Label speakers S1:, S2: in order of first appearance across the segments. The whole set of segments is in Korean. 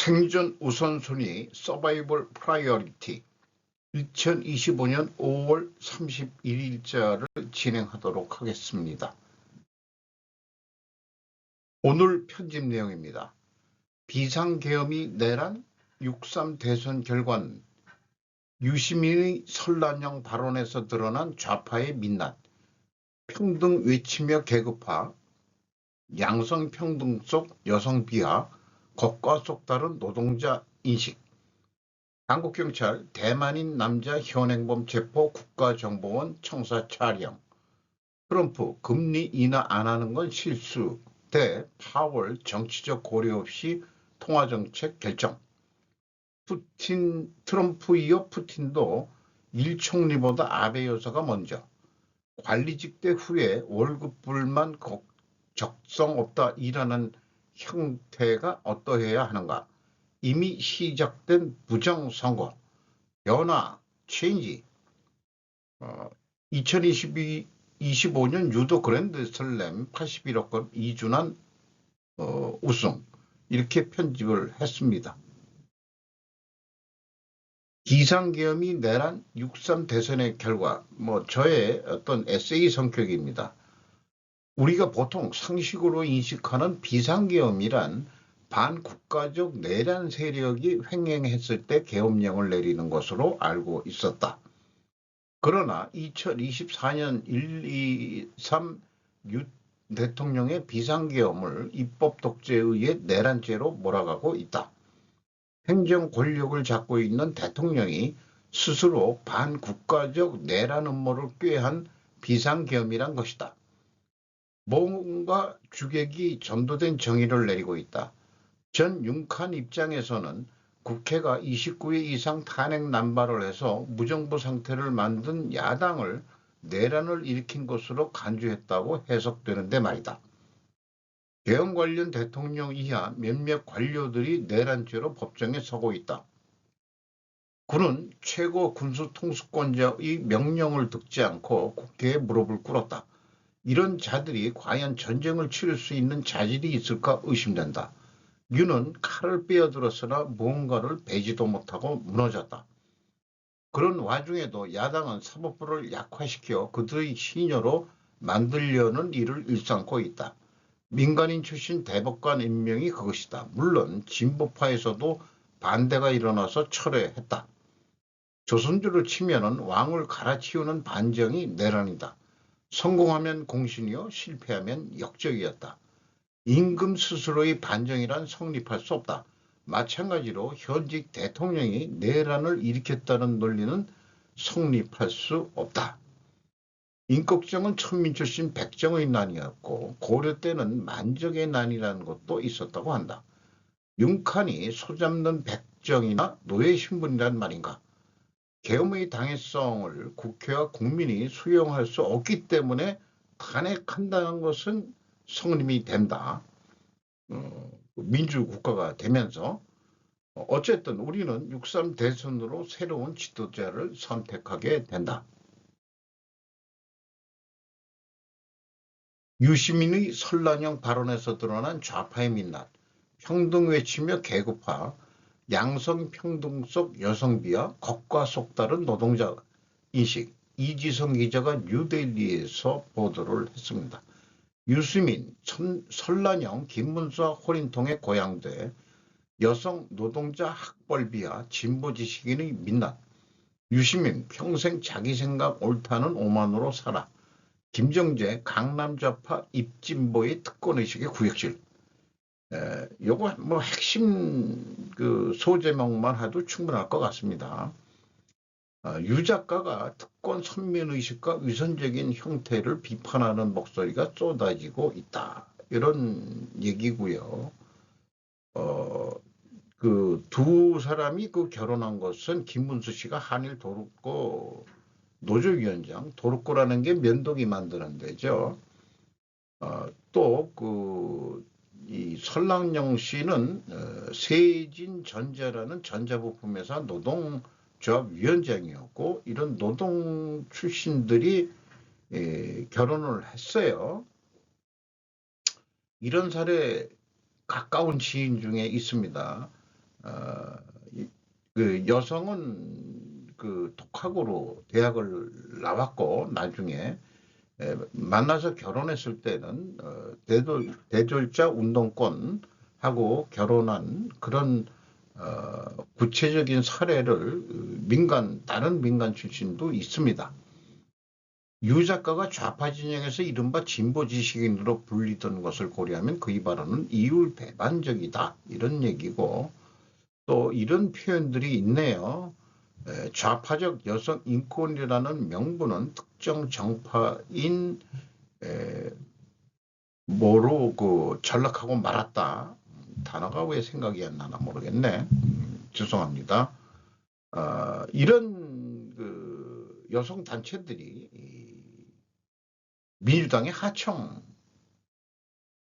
S1: 생존 우선순위 서바이벌 프라이어리티 2025년 5월 31일자를 진행하도록 하겠습니다. 오늘 편집 내용입니다. 비상계엄이 내란 6.3 대선 결과는 유시민의 선란형 발언에서 드러난 좌파의 민낯, 평등 외치며 계급화, 양성평등 속 여성 비하, 겉과 속 다른 노동자 인식, 한국경찰 대만인 남자 현행범 체포 국가정보원 청사 촬영, 트럼프 금리 인하 안 하는 건 실수 대 파월 정치적 고려 없이 통화정책 결정, 트럼프 이어 푸틴도 일 총리보다 아베 여사가 먼저, 관리직대 후에 월급 불만 적성 없다 일하는 형태가 어떠해야 하는가, 이미 시작된 부정선거, 변화, 체인지, 2025년 유도 그랜드슬램 81억건 이준환 우승, 이렇게 편집을 했습니다. 비상계엄이 내란 6.3 대선의 결과, 저의 어떤 에세이 성격입니다. 우리가 보통 상식으로 인식하는 비상계엄이란 반국가적 내란 세력이 횡행했을 때 계엄령을 내리는 것으로 알고 있었다. 그러나 2024년 1, 2, 3 윤 대통령의 비상계엄을 입법 독재에 의해 내란죄로 몰아가고 있다. 행정 권력을 잡고 있는 대통령이 스스로 반국가적 내란 음모를 꾀한 비상계엄이란 것이다. 뭔가 주객이 전도된 정의를 내리고 있다. 전 윤칸 입장에서는 국회가 29회 이상 탄핵 남발을 해서 무정부 상태를 만든 야당을 내란을 일으킨 것으로 간주했다고 해석되는데 말이다. 계엄 관련 대통령 이하 몇몇 관료들이 내란죄로 법정에 서고 있다. 그는 최고 군수통수권자의 명령을 듣지 않고 국회에 무릎을 꿇었다. 이런 자들이 과연 전쟁을 치를 수 있는 자질이 있을까 의심된다. 윤은 칼을 빼어들었으나 무언가를 베지도 못하고 무너졌다. 그런 와중에도 야당은 사법부를 약화시켜 그들의 시녀로 만들려는 일을 일삼고 있다. 민간인 출신 대법관 임명이 그것이다. 물론 진보파에서도 반대가 일어나서 철회했다. 조선주로 치면은 왕을 갈아치우는 반정이 내란이다. 성공하면 공신이요, 실패하면 역적이었다. 임금 스스로의 반정이란 성립할 수 없다. 마찬가지로 현직 대통령이 내란을 일으켰다는 논리는 성립할 수 없다. 임꺽정은 천민 출신 백정의 난이었고 고려 때는 만적의 난이라는 것도 있었다고 한다. 윤칸이 소잡는 백정이나 노예 신분이란 말인가. 계엄의 당해성을 국회와 국민이 수용할 수 없기 때문에 탄핵한다는 것은 성립이 된다. 민주국가가 되면서 어쨌든 우리는 6.3 대선으로 새로운 지도자를 선택하게 된다. 유시민의 선란형 발언에서 드러난 좌파의 민낯, 평등 외치며 계급화, 양성평등 속 여성 비하, 겉과 속 다른 노동자 인식, 이지성 기자가 뉴델리에서 보도를 했습니다. 유시민, 선란형 김문수와 호린통에 고양돼 여성 노동자 학벌 비하, 진보 지식인의 민낯, 유시민 평생 자기 생각 옳다는 오만으로 살아, 김정재 강남좌파 입진보의 특권의식의 구역질. 요거 핵심 소제목만 해도 충분할 것 같습니다. 유 작가가 특권 선민의식과 위선적인 형태를 비판하는 목소리가 쏟아지고 있다. 이런 얘기고요. 그 두 사람이 결혼한 것은 김문수 씨가 한일 도르코 노조위원장, 도르코라는 게 면도기 만드는 데죠. 또 이 설랑영 씨는 세진전자라는 전자부품 회사 노동조합위원장이었고 이런 노동 출신들이 결혼을 했어요. 이런 사례 가까운 지인 중에 있습니다. 그 여성은 그 독학으로 대학을 나왔고 나중에 만나서 결혼했을 때는 대졸자 운동권하고 결혼한 그런 구체적인 사례를 다른 민간 출신도 있습니다. 유 작가가 좌파 진영에서 이른바 진보 지식인으로 불리던 것을 고려하면 그의 발언은 이율배반적이다 이런 얘기고, 또 이런 표현들이 있네요. 좌파적 여성 인권이라는 명분은 특정 정파인 뭐로 전락하고 말았다. 단어가 왜 생각이 안 나나 모르겠네. 죄송합니다. 이런 그 여성 단체들이 민주당의 하청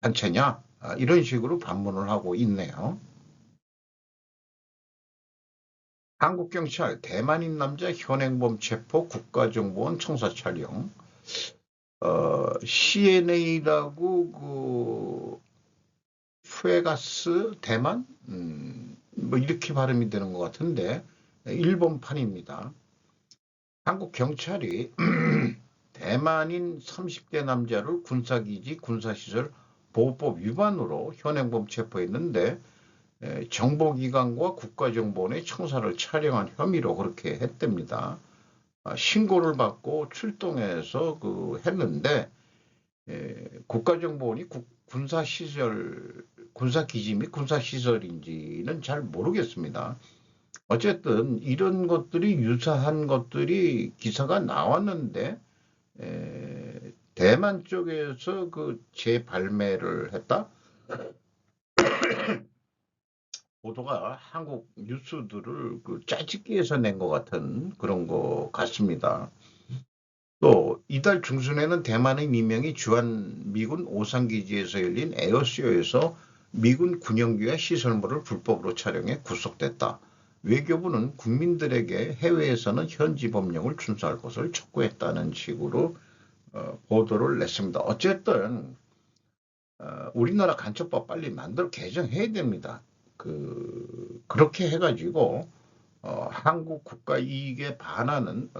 S1: 단체냐, 이런 식으로 반문을 하고 있네요. 한국경찰 대만인 남자 현행범 체포 국가정보원 청사 촬영. CNA라고 페가스 대만 뭐 이렇게 발음이 되는 것 같은데 일본판입니다. 한국 경찰이 대만인 30대 남자를 군사기지 군사시설 보호법 위반으로 현행범 체포했는데 정보기관과 국가정보원의 청사를 촬영한 혐의로 그렇게 했답니다. 신고를 받고 출동해서 했는데 국가정보원이 군사시설, 군사기지 및 군사시설인지는 잘 모르겠습니다. 어쨌든 이런 것들이 유사한 것들이 기사가 나왔는데 대만 쪽에서 재발매를 했다? 보도가 한국 뉴스들을 짜집기해서 낸 것 같은 그런 것 같습니다. 또 이달 중순에는 대만의 민명이 주한 미군 오산기지에서 열린 에어쇼에서 미군 군용기와 시설물을 불법으로 촬영해 구속됐다. 외교부는 국민들에게 해외에서는 현지 법령을 준수할 것을 촉구했다는 식으로 보도를 냈습니다. 어쨌든 우리나라 간첩법 빨리 만들어 개정해야 됩니다. 그렇게 해가지고 한국 국가 이익에 반하는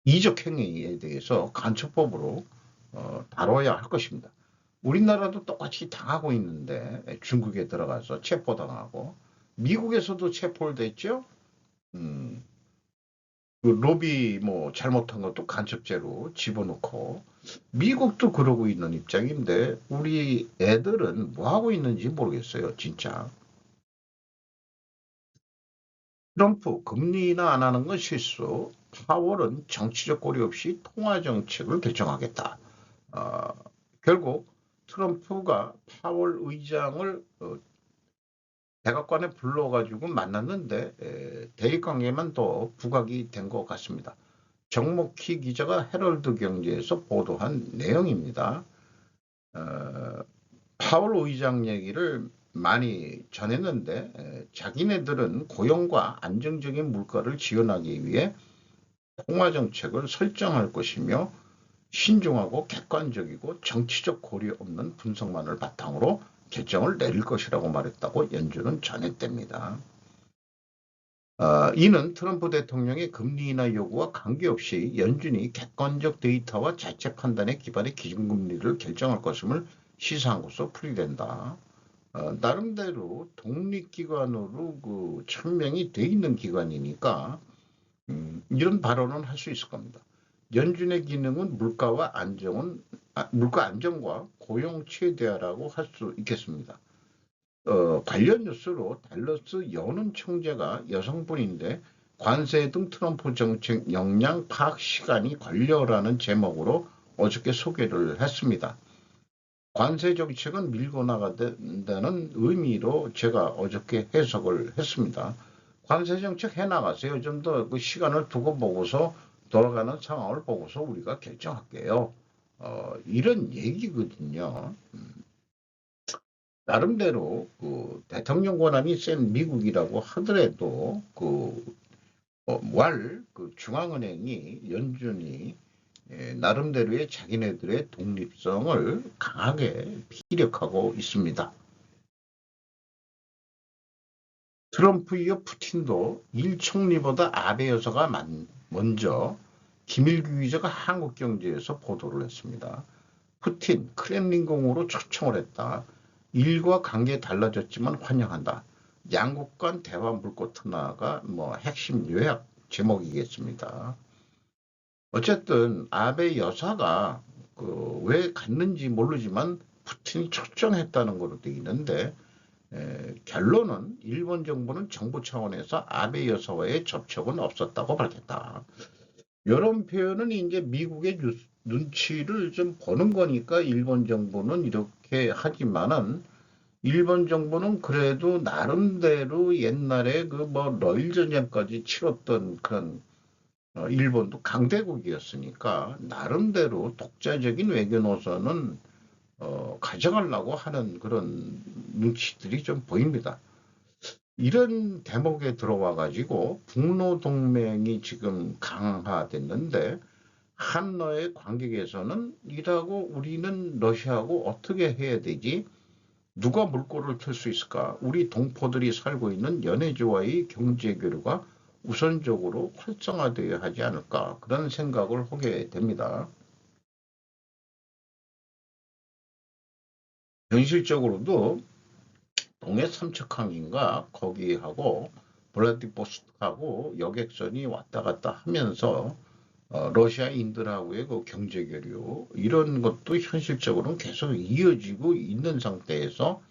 S1: 이적 행위에 대해서 간첩법으로 다뤄야 할 것입니다. 우리나라도 똑같이 당하고 있는데 중국에 들어가서 체포당하고 미국에서도 체포를 됐죠. 로비 뭐 잘못한 것도 간첩죄로 집어넣고 미국도 그러고 있는 입장인데 우리 애들은 뭐 하고 있는지 모르겠어요, 진짜. 트럼프 금리 인하 안 하는 건 실수. 파월은 정치적 고려 없이 통화 정책을 결정하겠다. 결국 트럼프가 파월 의장을 백악관에 불러가지고 만났는데 대립관계만 더 부각이 된 것 같습니다. 정목희 기자가 헤럴드 경제에서 보도한 내용입니다. 파월 의장 얘기를 많이 전했는데 자기네들은 고용과 안정적인 물가를 지원하기 위해 통화정책을 설정할 것이며 신중하고 객관적이고 정치적 고려 없는 분석만을 바탕으로 결정을 내릴 것이라고 말했다고 연준은 전했답니다. 이는 트럼프 대통령의 금리 인하 요구와 관계없이 연준이 객관적 데이터와 자체 판단에 기반해 기준금리를 결정할 것임을 시사한 것으로 풀이된다. 나름대로 독립기관으로 천명이 돼 있는 기관이니까 이런 발언은 할 수 있을 겁니다. 연준의 기능은 물가 안정과 고용 최대화라고 할 수 있겠습니다. 관련 뉴스로 달러스 여는 총재가 여성분인데 관세 등 트럼프 정책 역량 파악 시간이 걸려라는 제목으로 어저께 소개를 했습니다. 관세 정책은 밀고 나간다는 의미로 제가 어저께 해석을 했습니다. 관세 정책 해나가세요. 좀 더 시간을 두고 보고서 돌아가는 상황을 보고서 우리가 결정할게요. 이런 얘기거든요. 나름대로 대통령 권한이 센 미국이라고 하더라도 중앙은행이 연준이 나름대로의 자기네들의 독립성을 강하게 피력하고 있습니다. 트럼프 이어 푸틴도 일 총리보다 아베 여사가 먼저 김일규 기자가 한국경제에서 보도를 했습니다. 푸틴 크렘린궁으로 초청을 했다. 일과 관계 달라졌지만 환영한다. 양국 간 대화 물꼬 트나가 핵심 요약 제목이겠습니다. 어쨌든 아베 여사가 왜 갔는지 모르지만 푸틴이 초청했다는 걸로 되어 있는데 결론은 일본 정부는 정부 차원에서 아베 여사와의 접촉은 없었다고 밝혔다. 이런 표현은 이제 미국의 눈치를 좀 보는 거니까 일본 정부는 이렇게 하지만은 일본 정부는 그래도 나름대로 옛날에 러일 전쟁까지 치렀던 그런 일본도 강대국이었으니까 나름대로 독자적인 외교 노선은 가져가려고 하는 그런 눈치들이 좀 보입니다. 이런 대목에 들어와 가지고 북로 동맹이 지금 강화됐는데 한러의 관객에서는 이라고 우리는 러시아하고 어떻게 해야 되지? 누가 물꼬를 틀 수 있을까? 우리 동포들이 살고 있는 연해주와의 경제 교류가 우선적으로 활성화되어야 하지 않을까? 그런 생각을 하게 됩니다. 현실적으로도 동해 삼척항인가 거기하고 블라디보스토크하고 여객선이 왔다 갔다 하면서 러시아인들하고의 그 경제 교류 이런 것도 현실적으로는 계속 이어지고 있는 상태에서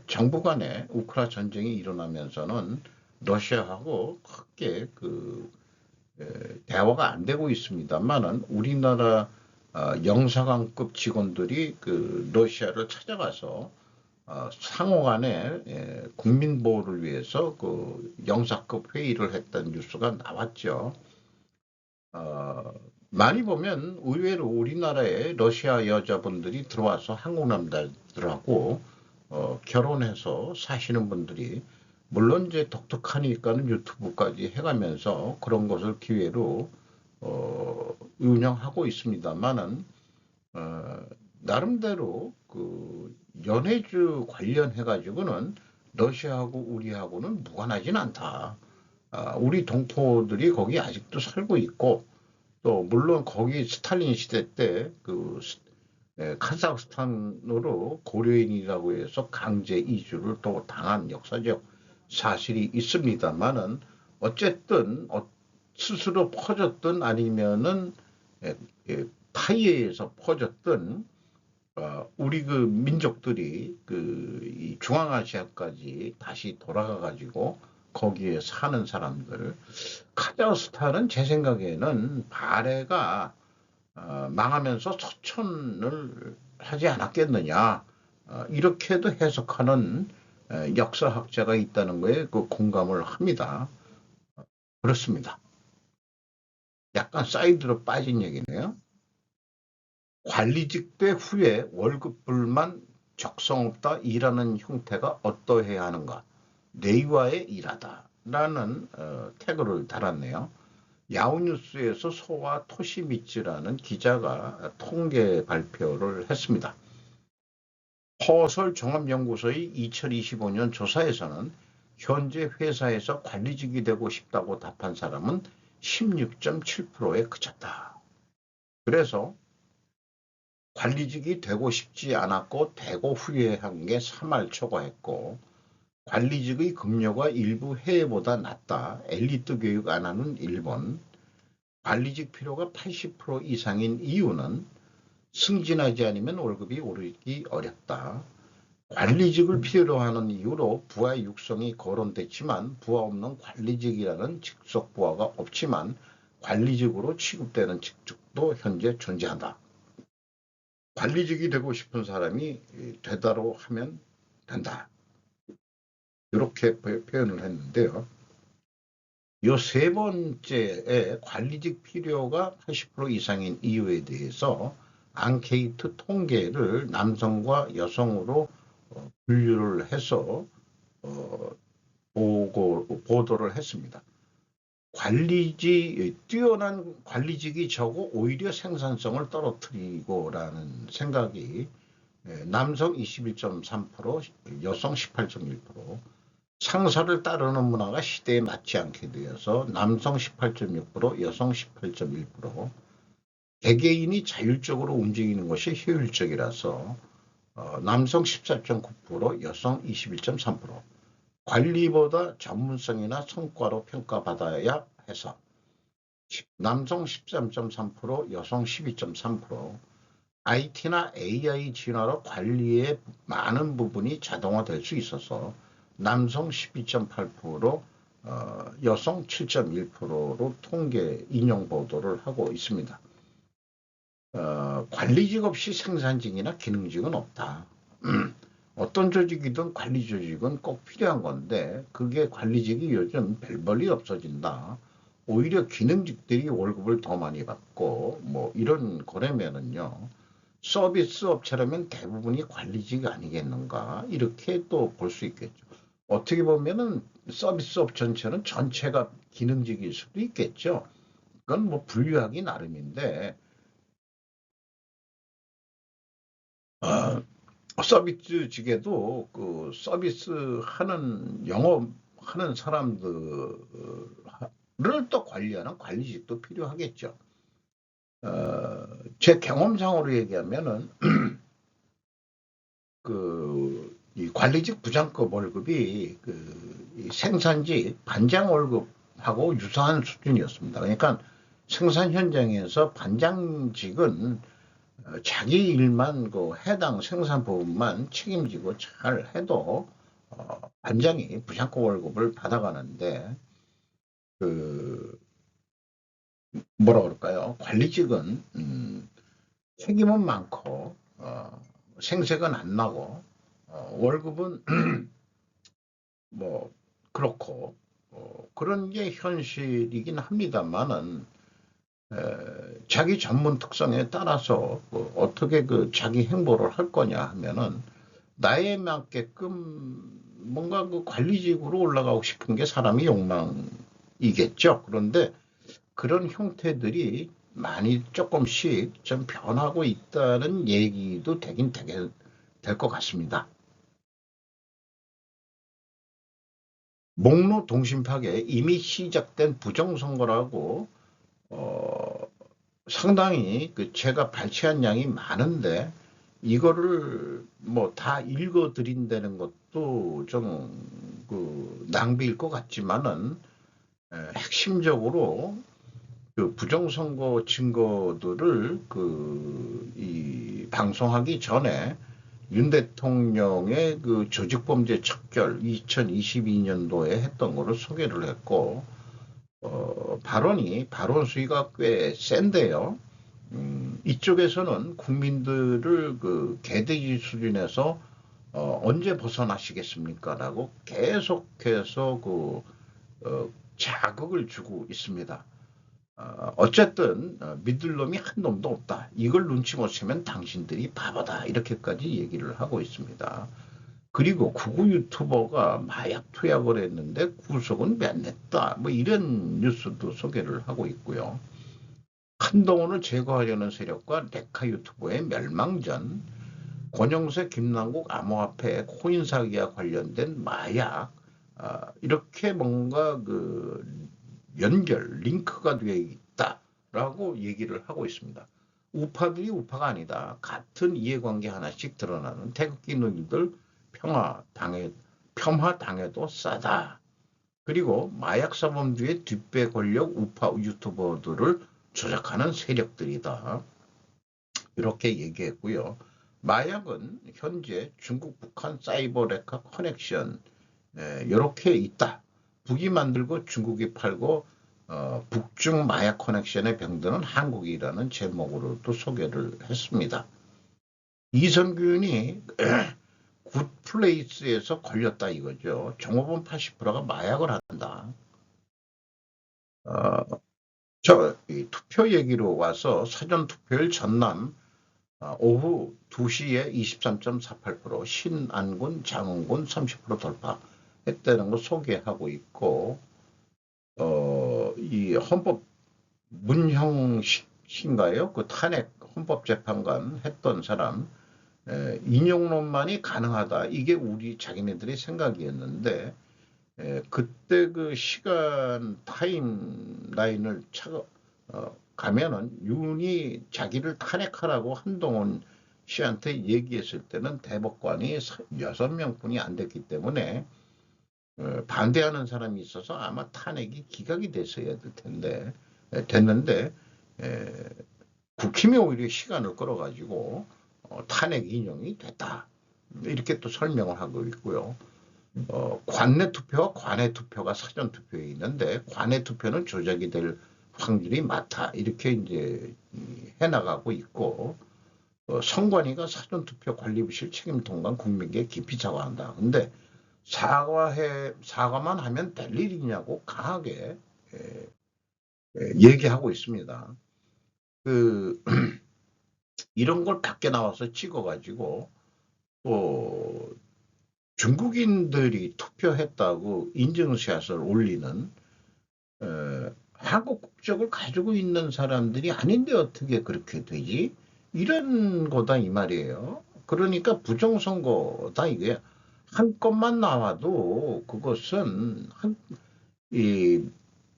S1: 정부 간에 우크라 전쟁이 일어나면서는 러시아하고 크게 대화가 안 되고 있습니다만은 우리나라 영사관급 직원들이 러시아를 찾아가서 상호간에 국민 보호를 위해서 영사급 회의를 했다는 뉴스가 나왔죠. 많이 보면 의외로 우리나라에 러시아 여자분들이 들어와서 한국 남자들하고 결혼해서 사시는 분들이 물론 이제 독특하니까는 유튜브까지 해가면서 그런 것을 기회로 운영하고 있습니다만은 나름대로 연해주 관련해 가지고는 러시아하고 우리하고는 무관하진 않다. 우리 동포들이 거기 아직도 살고 있고 또 물론 거기 스탈린 시대 때 카자흐스탄으로 고려인이라고 해서 강제 이주를 또 당한 역사적 사실이 있습니다만은 어쨌든 스스로 퍼졌든 아니면은 타이에서 퍼졌든 우리 민족들이 이 중앙아시아까지 다시 돌아가 가지고 거기에 사는 사람들 카자흐스탄은 제 생각에는 발해가 망하면서 소천을 하지 않았겠느냐 이렇게도 해석하는 역사학자가 있다는 거에 공감을 합니다. 그렇습니다. 약간 사이드로 빠진 얘기네요. 관리직 대 후에 월급 불만 적성 없다 일하는 형태가 어떠해야 하는가 내의와의 일하다 라는 태그를 달았네요. 야후뉴스에서 소와 토시미츠라는 기자가 통계 발표를 했습니다. 허설 종합연구소의 2025년 조사에서는 현재 회사에서 관리직이 되고 싶다고 답한 사람은 16.7%에 그쳤다. 그래서 관리직이 되고 싶지 않았고 되고 후회한 게 3할 초과했고 관리직의 급료가 일부 해외보다 낮다. 엘리트 교육 안 하는 일본. 관리직 필요가 80% 이상인 이유는 승진하지 않으면 월급이 오르기 어렵다. 관리직을 필요로 하는 이유로 부하 육성이 거론됐지만 부하 없는 관리직이라는 직속 부하가 없지만 관리직으로 취급되는 직책도 현재 존재한다. 관리직이 되고 싶은 사람이 되다로 하면 된다. 이렇게 표현을 했는데요. 이 세 번째에 관리직 필요가 80% 이상인 이유에 대해서 앙케이트 통계를 남성과 여성으로 분류를 해서 보도를 했습니다. 뛰어난 관리직이 적어 오히려 생산성을 떨어뜨리고라는 생각이 남성 21.3%, 여성 18.1%, 상사를 따르는 문화가 시대에 맞지 않게 되어서 남성 18.6%, 여성 18.1%, 개개인이 자율적으로 움직이는 것이 효율적이라서 남성 14.9%, 여성 21.3%, 관리보다 전문성이나 성과로 평가받아야 해서 남성 13.3%, 여성 12.3%, IT나 AI 진화로 관리의 많은 부분이 자동화될 수 있어서 남성 12.8%, 여성 7.1%로 통계 인용 보도를 하고 있습니다. 관리직 없이 생산직이나 기능직은 없다. 어떤 조직이든 관리 조직은 꼭 필요한 건데 그게 관리직이 요즘 별 볼일 없어진다. 오히려 기능직들이 월급을 더 많이 받고 뭐 이런 거라면은요. 서비스 업체라면 대부분이 관리직 아니겠는가 이렇게 또 볼 수 있겠죠. 어떻게 보면은 서비스 업 전체가 기능직일 수도 있겠죠. 그건 뭐 분류하기 나름인데 서비스직에도 그 서비스 하는 영업하는 사람들을 또 관리하는 관리직도 필요하겠죠. 제 경험상으로 얘기하면은 이 관리직 부장급 월급이 이 생산직 반장 월급하고 유사한 수준이었습니다. 그러니까 생산 현장에서 반장직은 자기 일만 해당 생산 부분만 책임지고 잘 해도 반장이 부장급 월급을 받아가는데 그 뭐라 그럴까요? 관리직은 책임은 많고 생색은 안 나고 월급은 뭐 그렇고 그런 게 현실이긴 합니다만은 자기 전문 특성에 따라서 어떻게 자기 행보를 할 거냐 하면은 나에 맞게끔 뭔가 관리직으로 올라가고 싶은 게 사람의 욕망이겠죠. 그런데 그런 형태들이 많이 조금씩 좀 변하고 있다는 얘기도 되긴 되게 될 것 같습니다. 목로 동심 파괴 이미 시작된 부정선거라고 어, 상당히 제가 발췌한 양이 많은데 이거를 뭐 다 읽어 드린다는 것도 좀 낭비일 것 같지만은 핵심적으로 부정선거 증거들을 이 방송하기 전에 윤 대통령의 조직범죄 척결 2022년도에 했던 거를 소개를 했고 발언 수위가 꽤 센데요. 이쪽에서는 국민들을 개돼지 수준에서 언제 벗어나시겠습니까? 라고 계속해서 자극을 주고 있습니다. 어쨌든 믿을 놈이 한 놈도 없다. 이걸 눈치 못 채면 당신들이 바보다. 이렇게까지 얘기를 하고 있습니다. 그리고 구구 유튜버가 마약 투약을 했는데 구속은 면했다. 뭐 이런 뉴스도 소개를 하고 있고요. 한동훈을 제거하려는 세력과 레카 유튜버의 멸망전, 권영세, 김남국 암호화폐 코인 사기와 관련된 마약, 이렇게 뭔가 연결, 링크가 되어 있다라고 얘기를 하고 있습니다. 우파들이 우파가 아니다. 같은 이해관계 하나씩 드러나는 태극기 노인들 폄하당해도 싸다. 그리고 마약 사범주의 뒷배 권력 우파 유튜버들을 조작하는 세력들이다. 이렇게 얘기했고요. 마약은 현재 중국, 북한 사이버 레카 커넥션 이렇게 있다. 북이 만들고 중국이 팔고 북중 마약 커넥션의 병들은 한국이라는 제목으로도 소개를 했습니다. 이선균이 굿플레이스에서 걸렸다 이거죠. 종업원 80%가 마약을 한다. 이 투표 얘기로 와서 사전투표일 전남 오후 2시에 23.48%, 신안군, 장흥군 30% 돌파했다는 거 소개하고 있고, 이 헌법 문형식인가요? 탄핵 헌법재판관 했던 사람 인용론만이 가능하다. 이게 우리 자기네들의 생각이었는데 그때 그 시간 타임라인을 가면은 윤이 자기를 탄핵하라고 한동훈 씨한테 얘기했을 때는 대법관이 6명뿐이 안 됐기 때문에 반대하는 사람이 있어서 아마 탄핵이 기각이 됐어야 될 텐데 됐는데 국힘이 오히려 시간을 끌어가지고 탄핵 인용이 됐다. 이렇게 또 설명을 하고 있고요. 관내 투표와 관외 투표가 사전 투표에 있는데 관외 투표는 조작이 될 확률이 많다. 이렇게 이제 해나가고 있고 선관위가 사전 투표 관리부실 책임 통관 국민께 깊이 사과한다. 근데 사과만 하면 될 일이냐고 강하게 얘기하고 있습니다. 이런 걸 밖에 나와서 찍어가지고 또 중국인들이 투표했다고 인증샷을 올리는 한국 국적을 가지고 있는 사람들이 아닌데 어떻게 그렇게 되지? 이런 거다 이 말이에요. 그러니까 부정선거다 이게. 한 건만 나와도 그것은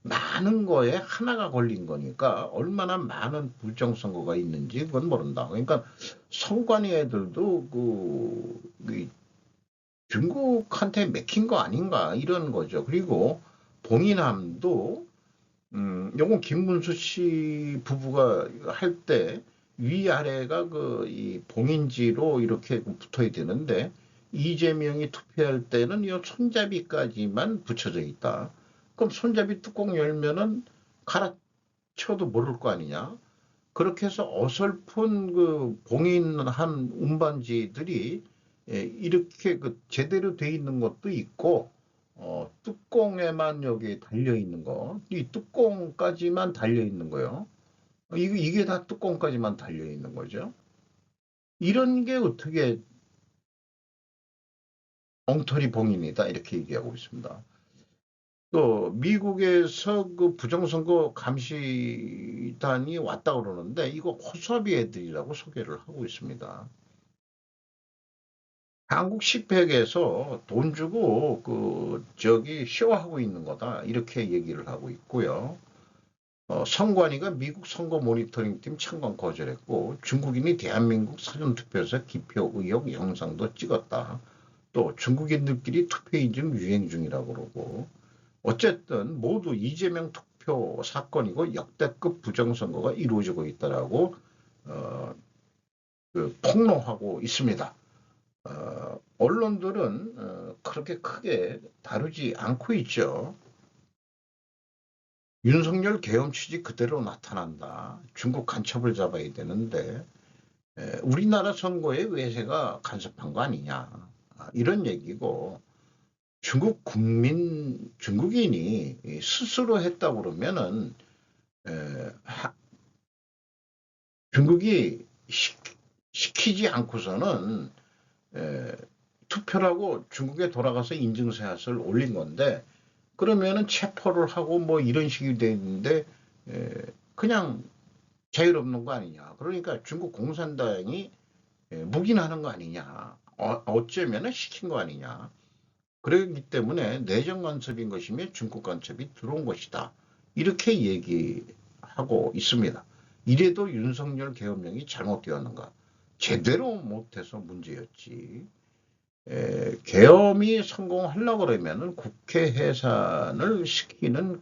S1: 많은 거에 하나가 걸린 거니까 얼마나 많은 부정선거가 있는지 그건 모른다. 그러니까 선관위 애들도 중국한테 맥힌 거 아닌가 이런 거죠. 그리고 봉인함도 요건 김문수 씨 부부가 할 때 위아래가 이 봉인지로 이렇게 붙어야 되는데 이재명이 투표할 때는 이 손잡이까지만 붙여져 있다. 그럼 손잡이 뚜껑 열면은 갈아쳐도 모를 거 아니냐. 그렇게 해서 어설픈 봉인한 운반지들이 이렇게 제대로 돼 있는 것도 있고 뚜껑에만 여기 달려 있는 거, 이 뚜껑까지만 달려 있는 거요. 이게 다 뚜껑까지만 달려 있는 거죠. 이런 게 어떻게 엉터리 봉인이다 이렇게 얘기하고 있습니다. 또 미국에서 그 부정선거 감시단이 왔다 그러는데 이거 호수아비 애들이라고 소개를 하고 있습니다. 한국 식백에서 돈 주고 쇼하고 있는 거다 이렇게 얘기를 하고 있고요. 선관위가 미국 선거 모니터링팀 참관 거절했고 중국인이 대한민국 사전투표에서 기표 의혹 영상도 찍었다. 또 중국인들끼리 투표 인증 유행 중이라고 그러고 어쨌든 모두 이재명 투표 사건이고 역대급 부정선거가 이루어지고 있다라고 폭로하고 있습니다. 언론들은 그렇게 크게 다루지 않고 있죠. 윤석열 계엄 취지 그대로 나타난다. 중국 간첩을 잡아야 되는데 우리나라 선거에 외세가 간섭한 거 아니냐. 이런 얘기고 중국인이 스스로 했다고 그러면은 중국이 시키지 않고서는 투표라고 중국에 돌아가서 인증샷을 올린 건데 그러면은 체포를 하고 뭐 이런 식이 돼 있는데 그냥 자유롭는 거 아니냐. 그러니까 중국 공산당이 묵인하는 거 아니냐. 어쩌면은 시킨 거 아니냐. 그렇기 때문에 내정 간섭인 것이며 중국 간섭이 들어온 것이다. 이렇게 얘기하고 있습니다. 이래도 윤석열 계엄령이 잘못되었는가? 제대로 못해서 문제였지. 계엄이 성공하려고 그러면은 국회 해산을 시키는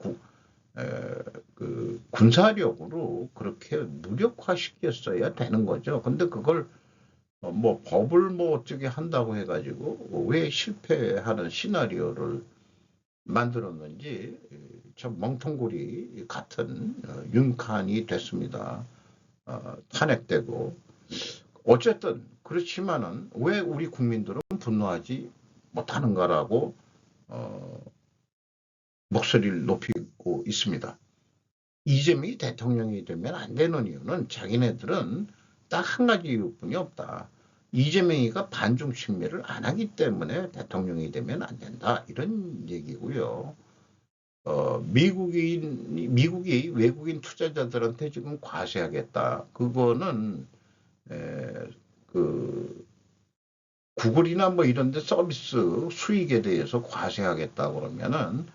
S1: 군사력으로 그렇게 무력화시켰어야 되는 거죠. 근데 그걸 뭐 법을 뭐 어쩌게 한다고 해가지고 왜 실패하는 시나리오를 만들었는지 참 멍텅구리 같은 윤칸이 됐습니다. 탄핵되고 어쨌든 그렇지만은 왜 우리 국민들은 분노하지 못하는가라고 목소리를 높이고 있습니다. 이재명이 대통령이 되면 안 되는 이유는 자기네들은 딱 한 가지 이유뿐이 없다. 이재명이가 반중 친미를 안 하기 때문에 대통령이 되면 안 된다. 이런 얘기고요. 미국이 외국인 투자자들한테 지금 과세하겠다. 그거는 구글이나 뭐 이런 데 서비스 수익에 대해서 과세하겠다 그러면은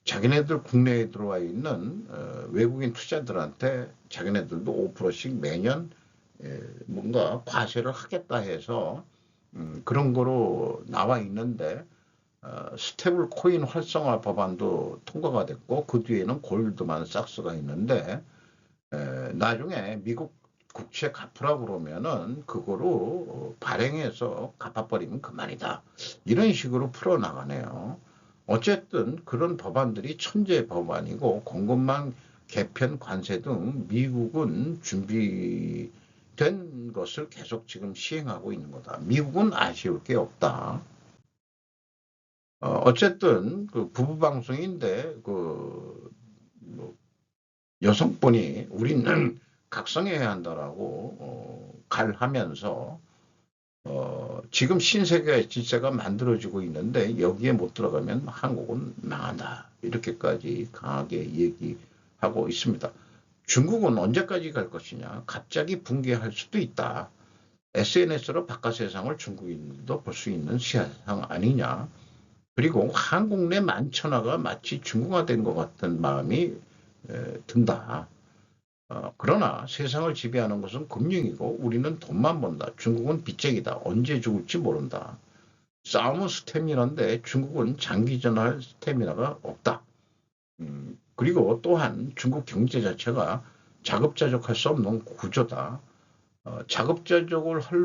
S1: 자기네들 국내에 들어와 있는 외국인 투자들한테 자기네들도 5%씩 매년 뭔가 과세를 하겠다 해서 그런 거로 나와 있는데 스테이블 코인 활성화 법안도 통과가 됐고 그 뒤에는 골드만 삭스가 있는데 나중에 미국 국채 갚으라고 그러면은 그거로 발행해서 갚아버리면 그만이다. 이런 식으로 풀어나가네요. 어쨌든 그런 법안들이 천재 법안이고 공급망 개편 관세 등 미국은 준비된 것을 계속 지금 시행하고 있는 거다. 미국은 아쉬울 게 없다. 어쨌든 그 부부 방송인데 뭐 여성분이 우리는 각성해야 한다라고 갈하면서 지금 신세계 질서가 만들어지고 있는데 여기에 못 들어가면 한국은 망한다. 이렇게까지 강하게 얘기하고 있습니다. 중국은 언제까지 갈 것이냐. 갑자기 붕괴할 수도 있다. SNS로 바깥 세상을 중국인도 볼 수 있는 세상 아니냐. 그리고 한국 내 만천하가 마치 중국화된 것 같은 마음이 든다. 그러나 세상을 지배하는 것은 금융이고 우리는 돈만 번다. 중국은 빚쟁이다. 언제 죽을지 모른다. 싸움은 스태미나인데 중국은 장기전할 스태미나가 없다. 그리고 또한 중국 경제 자체가 자급자족할 수 없는 구조다. 자급자족을 할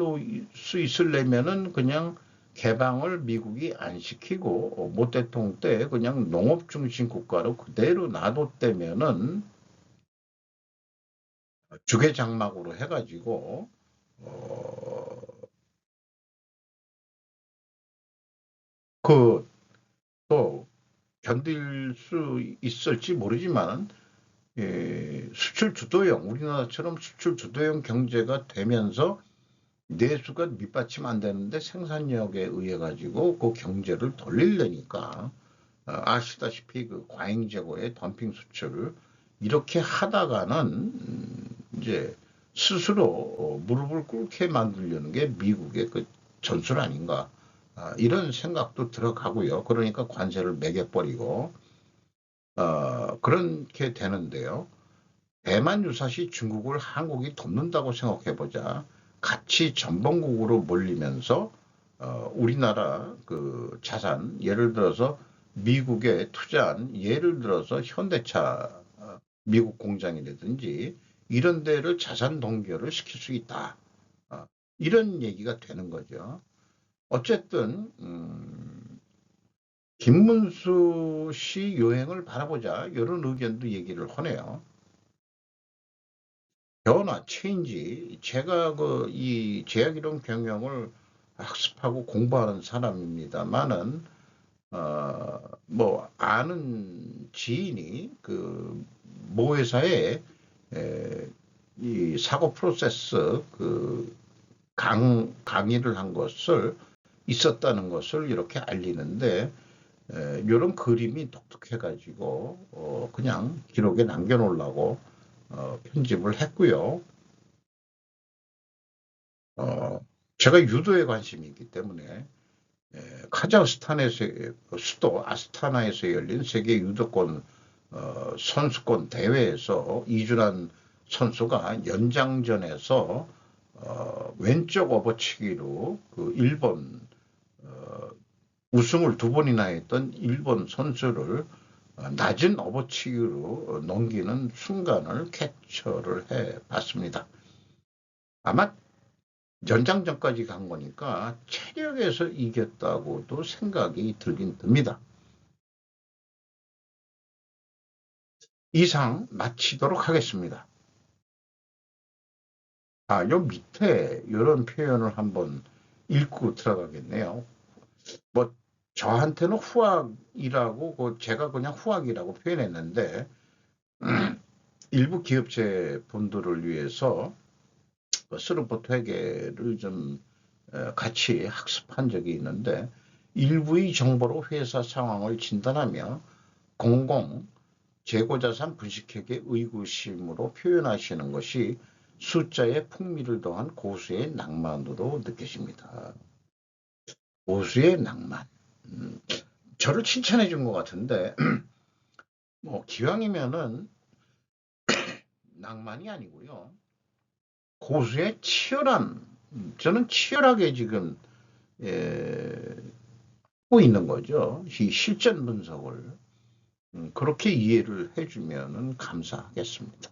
S1: 수 있으려면은 그냥 개방을 미국이 안 시키고 모태통 때 그냥 농업 중심 국가로 그대로 놔뒀다면은 주계장막으로 해가지고 그또 견딜 수 있을지 모르지만 수출 주도형 우리나라처럼 수출 주도형 경제가 되면서 내수가 밑받침 안 되는데 생산력에 의해 가지고 그 경제를 돌리려니까 아시다시피 그 과잉 재고의 덤핑 수출 이렇게 하다가는 이제 스스로 무릎을 꿇게 만들려는 게 미국의 그 전술 아닌가 이런 생각도 들어가고요. 그러니까 관세를 매겨버리고 그렇게 되는데요. 대만 유사시 중국을 한국이 돕는다고 생각해보자. 같이 전범국으로 몰리면서 우리나라 그 자산 예를 들어서 미국에 투자한 예를 들어서 현대차 미국 공장이라든지 이런 데를 자산 동결을 시킬 수 있다. 이런 얘기가 되는 거죠. 어쨌든 김문수 씨 여행을 바라보자 이런 의견도 얘기를 하네요. 변화, 체인지. 제가 이 제약이론 경영을 학습하고 공부하는 사람입니다만은 뭐 아는 지인이 그 모 회사에 이 사고 프로세스 그 강의를 한 것을 있었다는 것을 이렇게 알리는데 이런 그림이 독특해가지고 그냥 기록에 남겨놓으려고 편집을 했고요. 제가 유도에 관심이 있기 때문에 카자흐스탄에서 수도 아스타나에서 열린 세계 유도권 선수권 대회에서 이준환 선수가 연장전에서 왼쪽 업어치기로 그 일본 우승을 2번이나 했던 일본 선수를 낮은 업어치기로 넘기는 순간을 캡처를 해봤습니다. 아마 연장전까지 간 거니까 체력에서 이겼다고도 생각이 들긴 듭니다. 이상 마치도록 하겠습니다. 요 밑에 이런 표현을 한번 읽고 들어가겠네요. 뭐 저한테는 후학이라고 제가 그냥 후학이라고 표현했는데 일부 기업체 분들을 위해서 스루포트 회계를 좀 같이 학습한 적이 있는데 일부의 정보로 회사 상황을 진단하며 공공 재고자산 분식회계 의구심으로 표현하시는 것이 숫자에 풍미를 더한 고수의 낭만으로 느껴집니다. 고수의 낭만. 저를 칭찬해 준 것 같은데 뭐 기왕이면은 낭만이 아니고요. 고수의 치열한, 저는 치열하게 지금 하고 있는 거죠. 이 실전 분석을 그렇게 이해를 해주면은 감사하겠습니다.